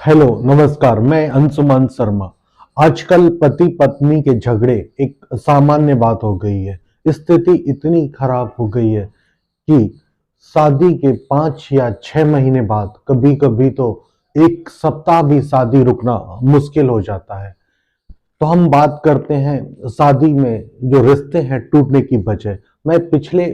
Hello नमस्कार। मैं अंशुमान शर्मा। आजकल पति पत्नी के झगड़े एक सामान्य बात हो गई है। स्थिति इतनी खराब हो गई है कि शादी के 5 या 6 महीने बाद कभी कभी तो एक सप्ताह भी शादी रुकना मुश्किल हो जाता है। तो हम बात करते हैं शादी में जो रिश्ते हैं टूटने की वजह। मैं पिछले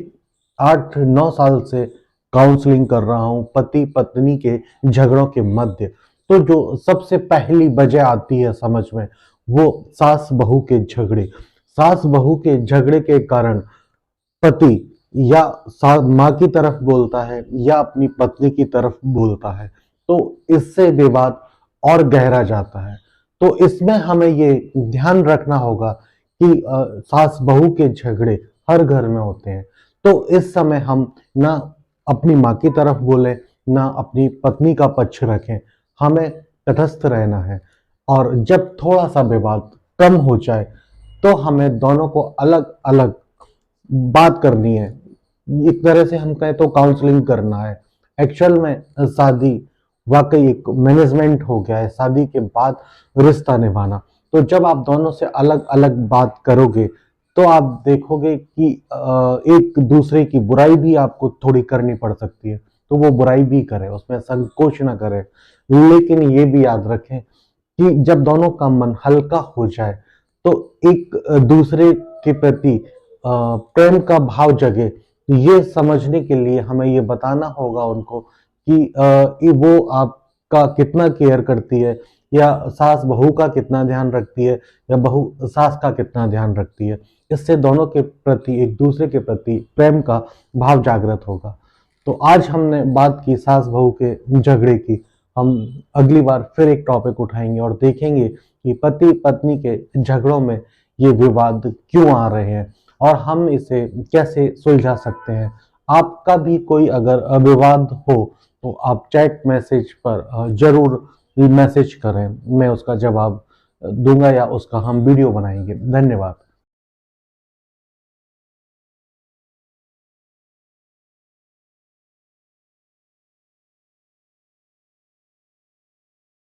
8 9 साल से काउंसलिंग कर रहा हूं पति पत्नी के झगड़ों के मध्य। तो जो सबसे पहली वजह आती है समझ में, वो सास बहू के झगड़े। सास बहू के झगड़े के कारण पति या माँ की तरफ बोलता है या अपनी पत्नी की तरफ बोलता है, तो इससे विवाद और गहरा जाता है। तो इसमें हमें ये ध्यान रखना होगा कि सास बहू के झगड़े हर घर में होते हैं। तो इस समय हम ना अपनी माँ की तरफ बोले, ना अपनी पत्नी का पक्ष रखें। हमें तटस्थ रहना है और जब थोड़ा सा विवाद कम हो जाए तो हमें दोनों को अलग अलग बात करनी है। एक तरह से हम कहें तो काउंसलिंग करना है। एक्चुअल में शादी वाकई एक मैनेजमेंट हो गया है, शादी के बाद रिश्ता निभाना। तो जब आप दोनों से अलग अलग बात करोगे तो आप देखोगे कि एक दूसरे की बुराई भी आपको थोड़ी करनी पड़ सकती है, तो वो बुराई भी करे, उसमें संकोच ना करे। लेकिन ये भी याद रखें कि जब दोनों का मन हल्का हो जाए तो एक दूसरे के प्रति प्रेम का भाव जगे। ये समझने के लिए हमें ये बताना होगा उनको कि ये वो आपका कितना केयर करती है, या सास बहू का कितना ध्यान रखती है, या बहू सास का कितना ध्यान रखती है। इससे दोनों के प्रति, एक दूसरे के प्रति प्रेम का भाव जागृत होगा। तो आज हमने बात की सास बहू के झगड़े की। हम अगली बार फिर एक टॉपिक उठाएंगे और देखेंगे कि पति पत्नी के झगड़ों में ये विवाद क्यों आ रहे हैं और हम इसे कैसे सुलझा सकते हैं। आपका भी कोई अगर विवाद हो तो आप चैट मैसेज पर जरूर मैसेज करें, मैं उसका जवाब दूंगा या उसका हम वीडियो बनाएंगे। धन्यवाद।